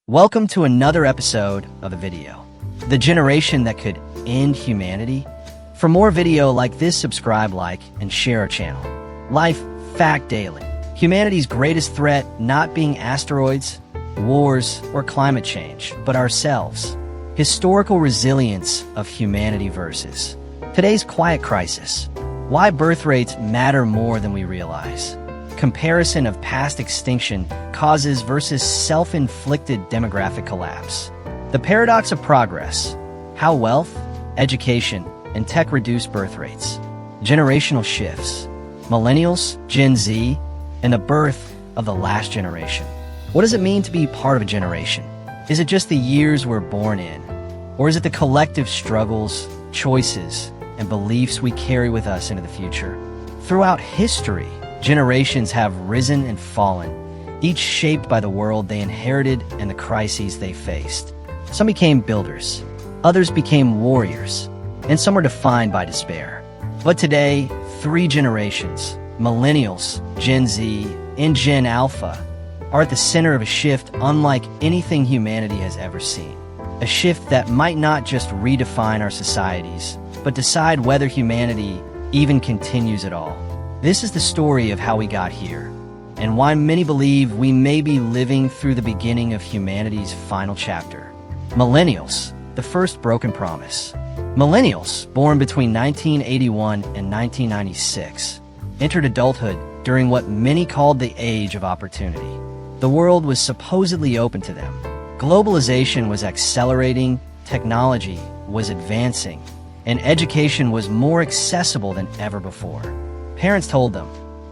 Welcome to another episode of the video, the generation that could end humanity. For more video like this, subscribe, like, and share our channel. Life Fact Daily. Humanity's greatest threat not being asteroids, wars, or climate change, but ourselves. Historical resilience of humanity versus today's quiet crisis. Why birth rates matter more than we realize. Comparison of past extinction causes versus self-inflicted demographic collapse. The paradox of progress. How wealth, education, and tech reduce birth rates. Generational shifts. Millennials, Gen Z, and the birth of the last generation. What does it mean to be part of a generation? Is it just the years we're born in? Or is it the collective struggles, choices, and beliefs we carry with us into the future? Throughout history, generations have risen and fallen, each shaped by the world they inherited and the crises they faced. Some became builders, others became warriors, and some were defined by despair. But today, three generations, Millennials, Gen Z, and Gen Alpha, are at the center of a shift unlike anything humanity has ever seen. A shift that might not just redefine our societies, but decide whether humanity even continues at all. This is the story of how we got here, and why many believe we may be living through the beginning of humanity's final chapter. Millennials, the first broken promise. Millennials, born between 1981 and 1996, entered adulthood during what many called the age of opportunity. The world was supposedly open to them. Globalization was accelerating, technology was advancing, and education was more accessible than ever before. Parents told them,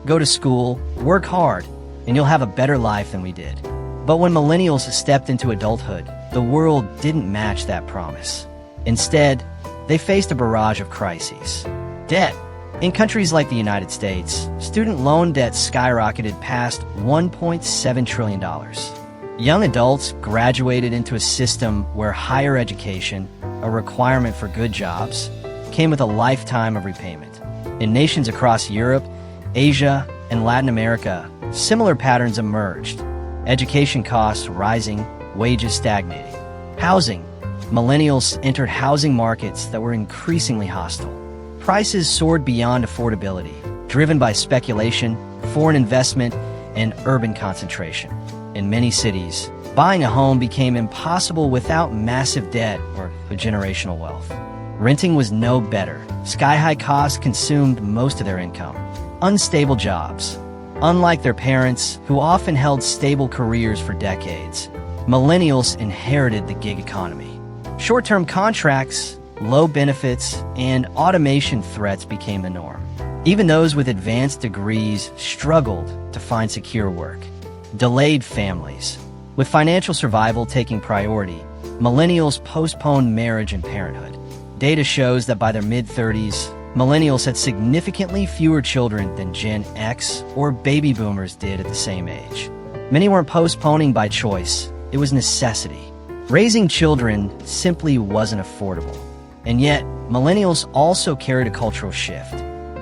go to school, work hard, and you'll have a better life than we did. But when millennials stepped into adulthood, the world didn't match that promise. Instead, they faced a barrage of crises. Debt. In countries like the United States, student loan debt skyrocketed past $1.7 trillion. Young adults graduated into a system where higher education, a requirement for good jobs, came with a lifetime of repayment. In nations across Europe, Asia, and Latin America, similar patterns emerged. Education costs rising, wages stagnating. Housing. Millennials entered housing markets that were increasingly hostile. Prices soared beyond affordability, driven by speculation, foreign investment, and urban concentration. In many cities, buying a home became impossible without massive debt or generational wealth. Renting was no better. Sky-high costs consumed most of their income. Unstable jobs. Unlike their parents, who often held stable careers for decades, millennials inherited the gig economy. Short-term contracts, low benefits, and automation threats became the norm. Even those with advanced degrees struggled to find secure work. Delayed families. With financial survival taking priority, millennials postponed marriage and parenthood. Data shows that by their mid-30s, millennials had significantly fewer children than Gen X or baby boomers did at the same age. Many weren't postponing by choice, it was necessity. Raising children simply wasn't affordable. And yet, millennials also carried a cultural shift.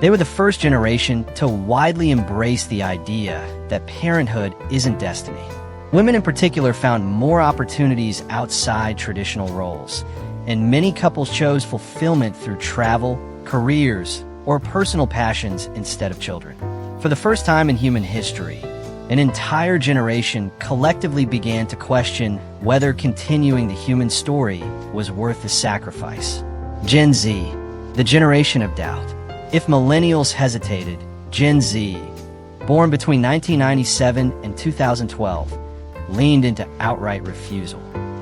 They were the first generation to widely embrace the idea that parenthood isn't destiny. Women in particular found more opportunities outside traditional roles, and many couples chose fulfillment through travel, careers, or personal passions instead of children. For the first time in human history, an entire generation collectively began to question whether continuing the human story was worth the sacrifice. Gen Z, the generation of doubt. If millennials hesitated, Gen Z, born between 1997 and 2012, leaned into outright refusal.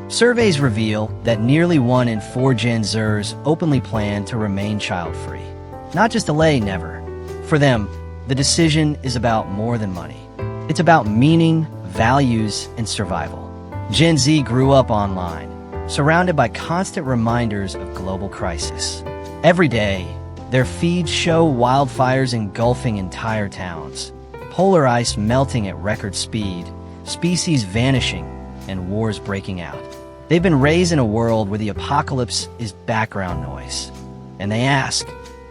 Surveys reveal that nearly 1 in 4 Gen Zers openly plan to remain child-free. Not just delay, never. For them, the decision is about more than money. It's about meaning, values, and survival. Gen Z grew up online, surrounded by constant reminders of global crisis. Every day, their feeds show wildfires engulfing entire towns, polar ice melting at record speed, species vanishing, and wars breaking out. They've been raised in a world where the apocalypse is background noise. And they ask,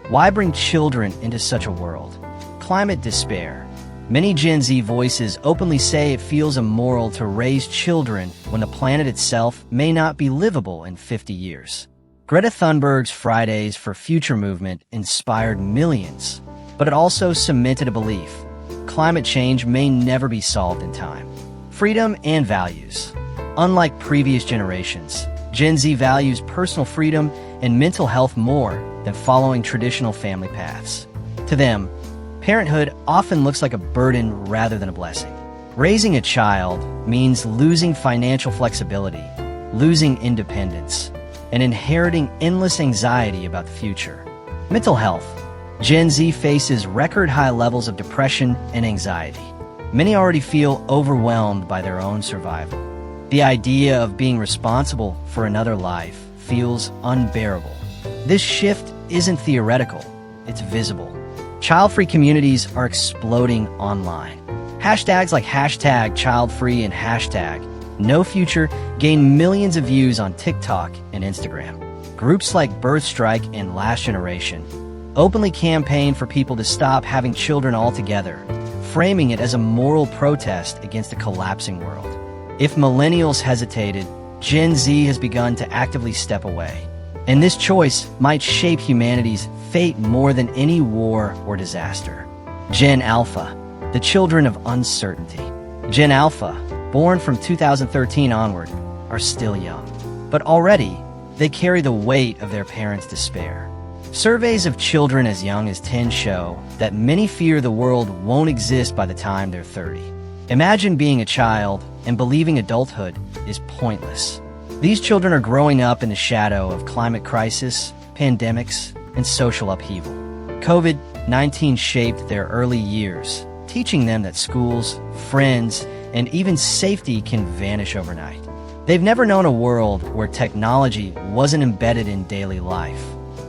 why bring children into such a world? Climate despair, Many Gen Z voices openly say it feels immoral to raise children when the planet itself may not be livable in 50 years. Greta Thunberg's Fridays for Future movement inspired millions, but it also cemented a belief: climate change may never be solved in time. Freedom and values. Unlike previous generations, Gen Z values personal freedom and mental health more than following traditional family paths. To them, parenthood often looks like a burden rather than a blessing. Raising a child means losing financial flexibility, losing independence, and inheriting endless anxiety about the future. Mental health. Gen Z faces record-high levels of depression and anxiety. Many already feel overwhelmed by their own survival. The idea of being responsible for another life feels unbearable. This shift isn't theoretical, it's visible. Child-free communities are exploding online. Hashtags like #childfree and #NoFuture gain millions of views on TikTok and Instagram. Groups like Birth Strike and Last Generation openly campaign for people to stop having children altogether, framing it as a moral protest against a collapsing world. If millennials hesitated, Gen Z has begun to actively step away. And this choice might shape humanity's fate more than any war or disaster. Gen Alpha, the children of uncertainty. Gen Alpha, born from 2013 onward, are still young. But already, they carry the weight of their parents' despair. Surveys of children as young as 10 show that many fear the world won't exist by the time they're 30. Imagine being a child and believing adulthood is pointless. These children are growing up in the shadow of climate crisis, pandemics, and social upheaval. COVID-19 shaped their early years, teaching them that schools, friends, and even safety can vanish overnight. They've never known a world where technology wasn't embedded in daily life,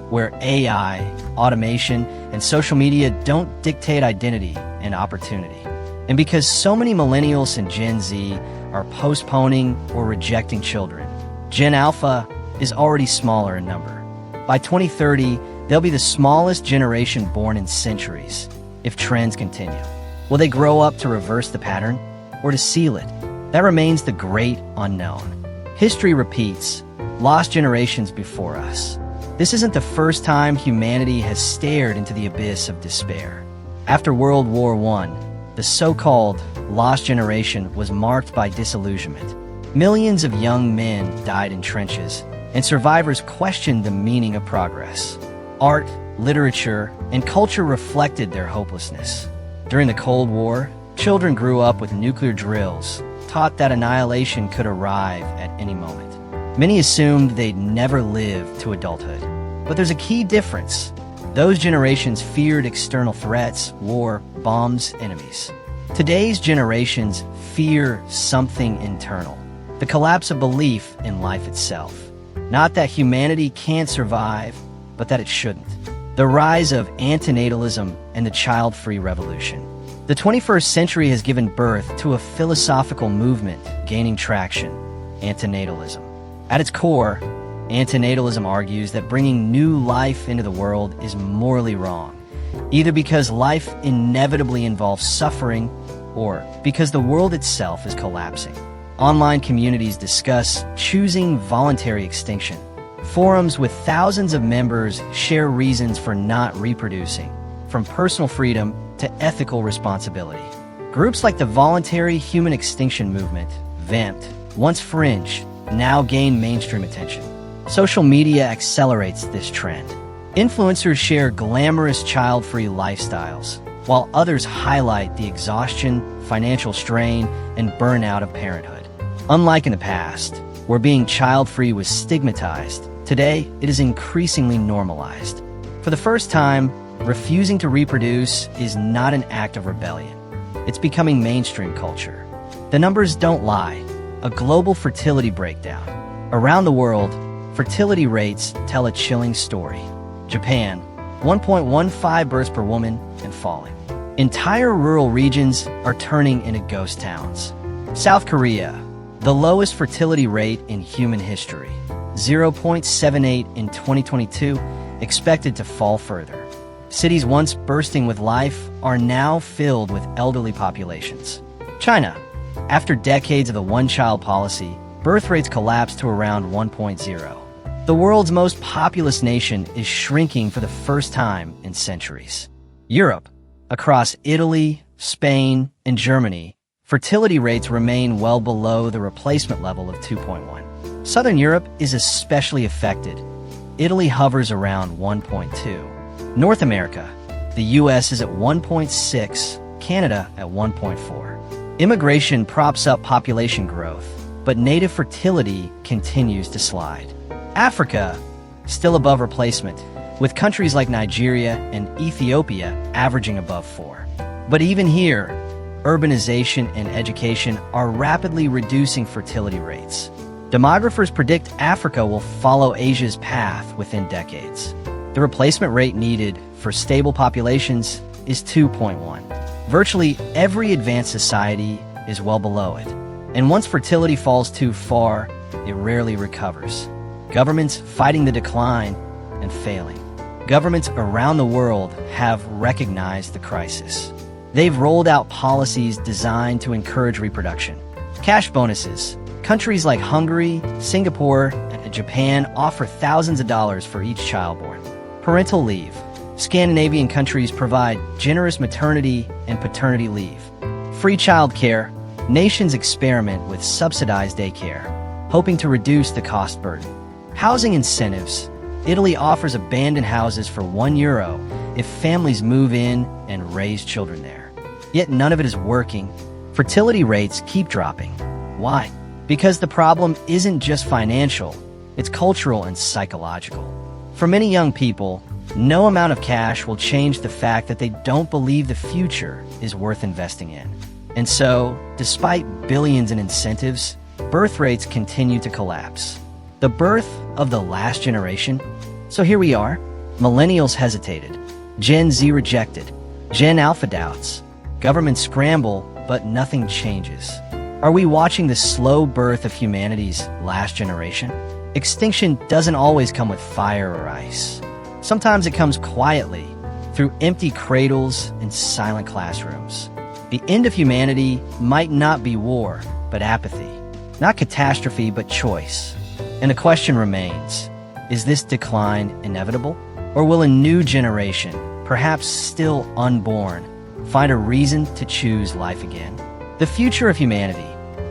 where AI, automation, and social media don't dictate identity and opportunity. And because so many millennials and Gen Z are postponing or rejecting children, Gen Alpha is already smaller in number. By 2030, they'll be the smallest generation born in centuries, if trends continue. Will they grow up to reverse the pattern, or to seal it? That remains the great unknown. History repeats, lost generations before us. This isn't the first time humanity has stared into the abyss of despair. After World War I, the so-called lost generation was marked by disillusionment. Millions of young men died in trenches, and survivors questioned the meaning of progress. Art, literature, and culture reflected their hopelessness. During the Cold War, children grew up with nuclear drills, taught that annihilation could arrive at any moment. Many assumed they'd never live to adulthood. But there's a key difference. Those generations feared external threats, war, bombs, enemies. Today's generations fear something internal, the collapse of belief in life itself. Not that humanity can't survive, but that it shouldn't. The rise of antinatalism and the child-free revolution. The 21st century has given birth to a philosophical movement gaining traction, antinatalism. At its core, antinatalism argues that bringing new life into the world is morally wrong, either because life inevitably involves suffering or because the world itself is collapsing. Online communities discuss choosing voluntary extinction. Forums with thousands of members share reasons for not reproducing, from personal freedom to ethical responsibility. Groups like the Voluntary Human Extinction Movement, VAMT, once fringe, now gain mainstream attention. Social media accelerates this trend. Influencers share glamorous child-free lifestyles, while others highlight the exhaustion, financial strain, and burnout of parenthood. Unlike in the past, where being child-free was stigmatized, today it is increasingly normalized. For the first time, refusing to reproduce is not an act of rebellion. It's becoming mainstream culture. The numbers don't lie. A global fertility breakdown. Around the world, fertility rates tell a chilling story. Japan, 1.15 births per woman and falling. Entire rural regions are turning into ghost towns. South Korea, the lowest fertility rate in human history, 0.78 in 2022, expected to fall further. Cities once bursting with life are now filled with elderly populations. China. After decades of the one-child policy, birth rates collapsed to around 1.0. The world's most populous nation is shrinking for the first time in centuries. Europe. Across Italy, Spain, and Germany, fertility rates remain well below the replacement level of 2.1. Southern Europe is especially affected. Italy hovers around 1.2. North America. The U.S. is at 1.6, Canada at 1.4. Immigration props up population growth, but native fertility continues to slide. Africa, still above replacement, with countries like Nigeria and Ethiopia averaging above 4. But even here, urbanization and education are rapidly reducing fertility rates. Demographers predict Africa will follow Asia's path within decades. The replacement rate needed for stable populations is 2.1. Virtually every advanced society is well below it. And once fertility falls too far, it rarely recovers. Governments fighting the decline and failing. Governments around the world have recognized the crisis. They've rolled out policies designed to encourage reproduction. Cash bonuses. Countries like Hungary, Singapore, and Japan offer thousands of dollars for each child born. Parental leave. Scandinavian countries provide generous maternity and paternity leave. Free childcare. Nations experiment with subsidized daycare, hoping to reduce the cost burden. Housing incentives. Italy offers abandoned houses for €1 if families move in and raise children there. Yet none of it is working. Fertility rates keep dropping. Why? Because the problem isn't just financial, it's cultural and psychological. For many young people, no amount of cash will change the fact that they don't believe the future is worth investing in. And so, despite billions in incentives, birth rates continue to collapse. The birth of the last generation? So here we are. Millennials hesitated. Gen Z rejected. Gen Alpha doubts. Governments scramble, but nothing changes. Are we watching the slow birth of humanity's last generation? Extinction doesn't always come with fire or ice. Sometimes it comes quietly, through empty cradles and silent classrooms. The end of humanity might not be war, but apathy. Not catastrophe, but choice. And the question remains, is this decline inevitable? Or will a new generation, perhaps still unborn, find a reason to choose life again? The future of humanity,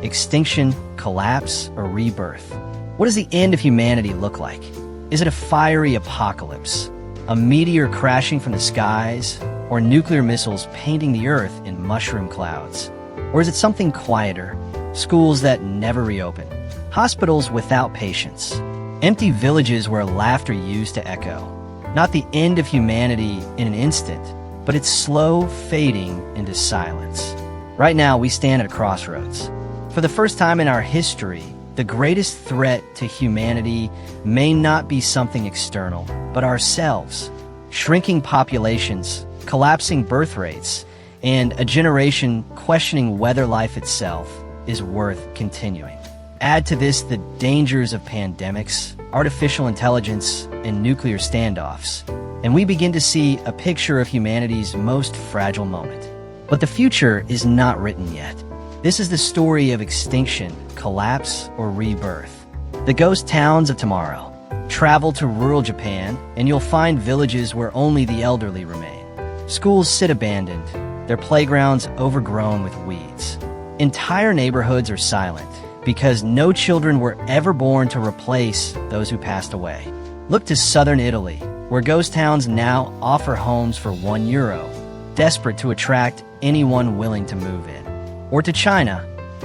extinction, collapse, or rebirth. What does the end of humanity look like? Is it a fiery apocalypse, a meteor crashing from the skies, or nuclear missiles painting the earth in mushroom clouds? Or is it something quieter, schools that never reopen, hospitals without patients, empty villages where laughter used to echo? Not the end of humanity in an instant, but its slow fading into silence. Right now, we stand at a crossroads. For the first time in our history, the greatest threat to humanity may not be something external, but ourselves. Shrinking populations, collapsing birth rates, and a generation questioning whether life itself is worth continuing. Add to this the dangers of pandemics, artificial intelligence, and nuclear standoffs, and we begin to see a picture of humanity's most fragile moment. But the future is not written yet. This is the story of extinction, collapse, or rebirth. The ghost towns of tomorrow. Travel to rural Japan, and you'll find villages where only the elderly remain. Schools sit abandoned, their playgrounds overgrown with weeds. Entire neighborhoods are silent, because no children were ever born to replace those who passed away. Look to southern Italy, where ghost towns now offer homes for €1, desperate to attract anyone willing to move in. Or to China,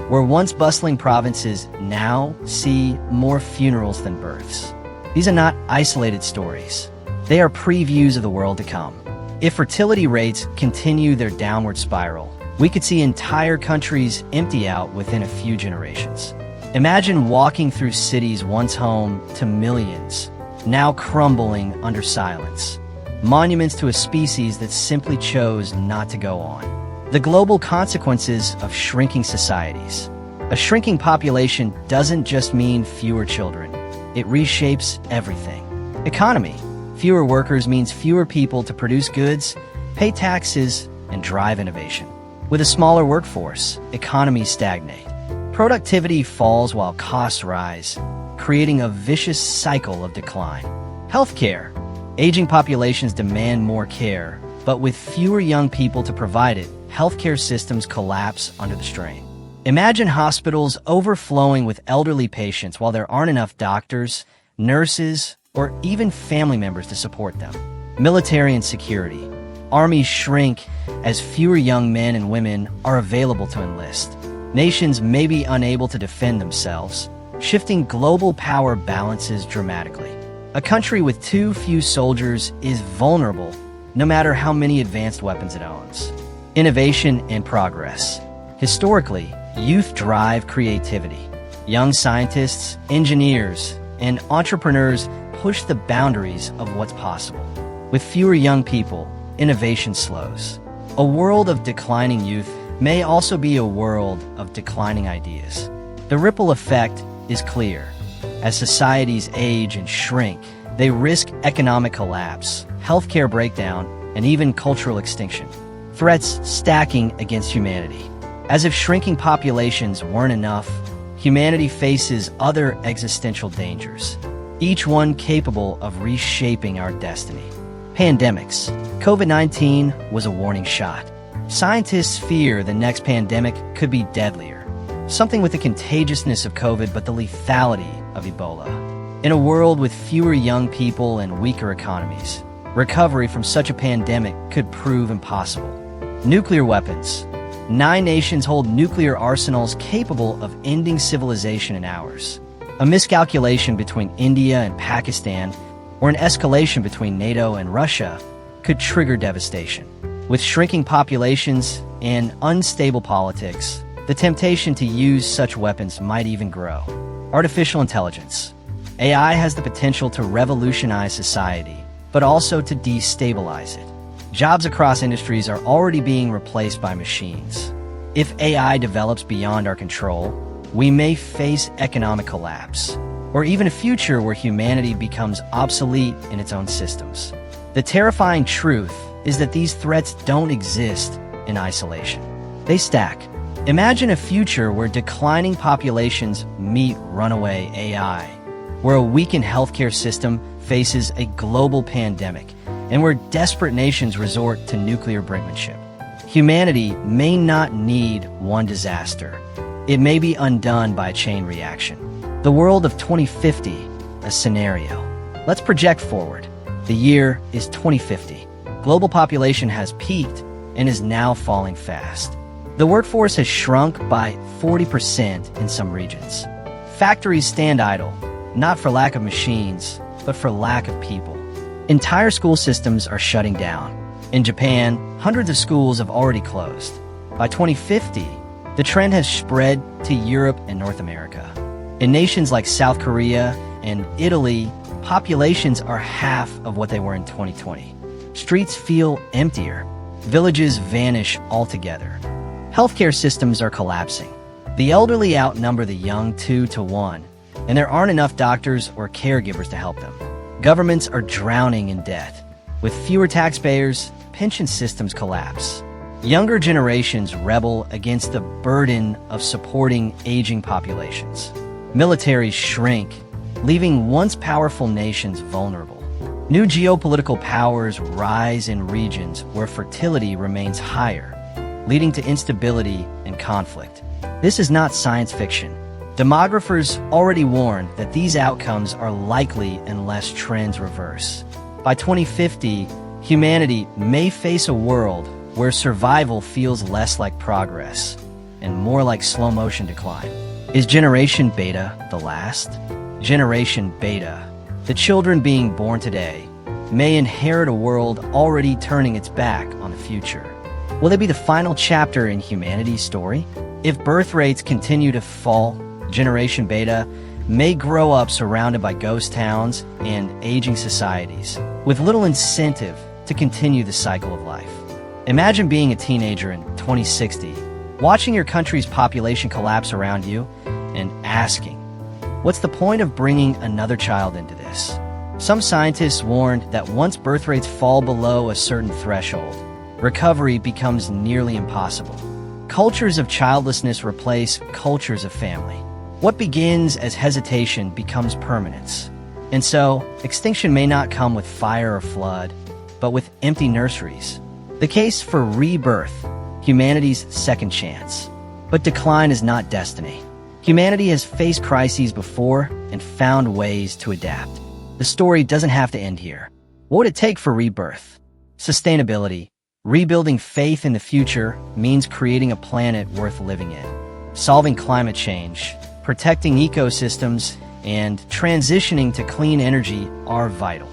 where once bustling provinces now see more funerals than births. These are not isolated stories. They are previews of the world to come. If fertility rates continue their downward spiral, we could see entire countries empty out within a few generations. Imagine walking through cities once home to millions, now crumbling under silence. Monuments to a species that simply chose not to go on. The global consequences of shrinking societies. A shrinking population doesn't just mean fewer children. It reshapes everything. Economy. Fewer workers means fewer people to produce goods, pay taxes, and drive innovation. With a smaller workforce, economies stagnate. Productivity falls while costs rise, creating a vicious cycle of decline. Healthcare. Aging populations demand more care, but with fewer young people to provide it, healthcare systems collapse under the strain. Imagine hospitals overflowing with elderly patients while there aren't enough doctors, nurses, or even family members to support them. Military and security. Armies shrink as fewer young men and women are available to enlist. Nations may be unable to defend themselves, shifting global power balances dramatically. A country with too few soldiers is vulnerable, no matter how many advanced weapons it owns. Innovation and progress. Historically, youth drive creativity. Young scientists, engineers, and entrepreneurs push the boundaries of what's possible. With fewer young people, innovation slows. A world of declining youth may also be a world of declining ideas. The ripple effect is clear. As societies age and shrink, they risk economic collapse, healthcare breakdown, and even cultural extinction. Threats stacking against humanity. As if shrinking populations weren't enough, humanity faces other existential dangers, each one capable of reshaping our destiny. Pandemics. COVID-19 was a warning shot. Scientists fear the next pandemic could be deadlier. Something with the contagiousness of COVID but the lethality of Ebola. In a world with fewer young people and weaker economies, recovery from such a pandemic could prove impossible. Nuclear weapons. 9 nations hold nuclear arsenals capable of ending civilization in hours. A miscalculation between India and Pakistan, or an escalation between NATO and Russia, could trigger devastation. With shrinking populations and unstable politics, the temptation to use such weapons might even grow. Artificial intelligence. AI has the potential to revolutionize society, but also to destabilize it. Jobs across industries are already being replaced by machines. If AI develops beyond our control, we may face economic collapse, or even a future where humanity becomes obsolete in its own systems. The terrifying truth is that these threats don't exist in isolation. They stack. Imagine a future where declining populations meet runaway AI, where a weakened healthcare system faces a global pandemic, and where desperate nations resort to nuclear brinkmanship. Humanity may not need one disaster. It may be undone by a chain reaction. The world of 2050, a scenario. Let's project forward. The year is 2050. Global population has peaked and is now falling fast. The workforce has shrunk by 40% in some regions. Factories stand idle, not for lack of machines, but for lack of people. Entire school systems are shutting down. In Japan, hundreds of schools have already closed. By 2050, the trend has spread to Europe and North America. In nations like South Korea and Italy, populations are half of what they were in 2020. Streets feel emptier. Villages vanish altogether. Healthcare systems are collapsing. The elderly outnumber the young 2 to 1, and there aren't enough doctors or caregivers to help them. Governments are drowning in debt. With fewer taxpayers, pension systems collapse. Younger generations rebel against the burden of supporting aging populations. Militaries shrink, leaving once powerful nations vulnerable. New geopolitical powers rise in regions where fertility remains higher, leading to instability and conflict. This is not science fiction. Demographers already warn that these outcomes are likely unless trends reverse. By 2050, humanity may face a world where survival feels less like progress and more like slow-motion decline. Is Generation Beta the last? Generation Beta, the children being born today, may inherit a world already turning its back on the future. Will they be the final chapter in humanity's story? If birth rates continue to fall, Generation Beta may grow up surrounded by ghost towns and aging societies, with little incentive to continue the cycle of life. Imagine being a teenager in 2060, watching your country's population collapse around you, and asking, what's the point of bringing another child into this? Some scientists warned that once birth rates fall below a certain threshold, recovery becomes nearly impossible. Cultures of childlessness replace cultures of family. What begins as hesitation becomes permanence. And so, extinction may not come with fire or flood, but with empty nurseries. The case for rebirth, humanity's second chance. But decline is not destiny. Humanity has faced crises before and found ways to adapt. The story doesn't have to end here. What would it take for rebirth? Sustainability. Rebuilding faith in the future means creating a planet worth living in. Solving climate change, protecting ecosystems, and transitioning to clean energy are vital.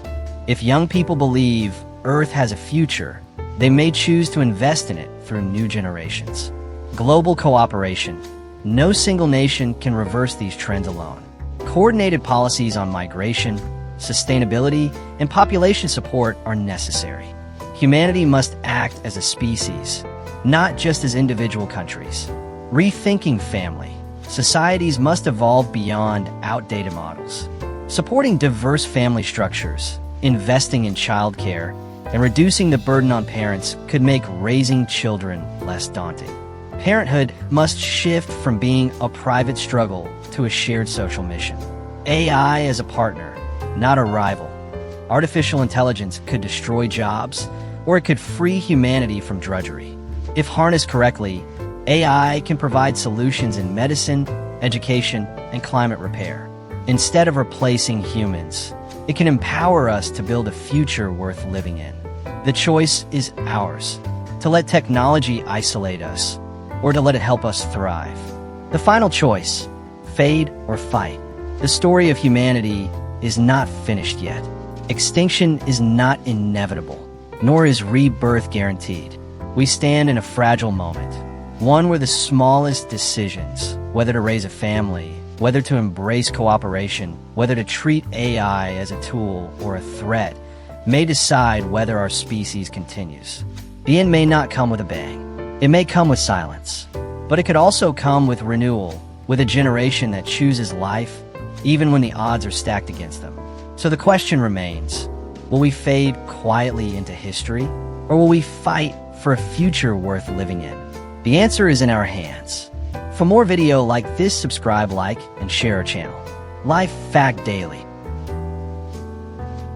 If young people believe Earth has a future, they may choose to invest in it through new generations. Global cooperation. No single nation can reverse these trends alone. Coordinated policies on migration, sustainability, and population support are necessary. Humanity must act as a species, not just as individual countries. Rethinking family. Societies must evolve beyond outdated models. Supporting diverse family structures, investing in childcare, and reducing the burden on parents could make raising children less daunting. Parenthood must shift from being a private struggle to a shared social mission. AI as a partner, not a rival. Artificial intelligence could destroy jobs, or it could free humanity from drudgery. If harnessed correctly, AI can provide solutions in medicine, education, and climate repair. Instead of replacing humans, it can empower us to build a future worth living in. The choice is ours, to let technology isolate us, or to let it help us thrive. The final choice, fade or fight. The story of humanity is not finished yet. Extinction is not inevitable, nor is rebirth guaranteed. We stand in a fragile moment, one where the smallest decisions, whether to raise a family, whether to embrace cooperation, whether to treat AI as a tool or a threat, may decide whether our species continues. The end may not come with a bang. It may come with silence, but it could also come with renewal, with a generation that chooses life, even when the odds are stacked against them. So the question remains, will we fade quietly into history, or will we fight for a future worth living in? The answer is in our hands. For more video like this, subscribe, like, and share our channel. Life Fact Daily.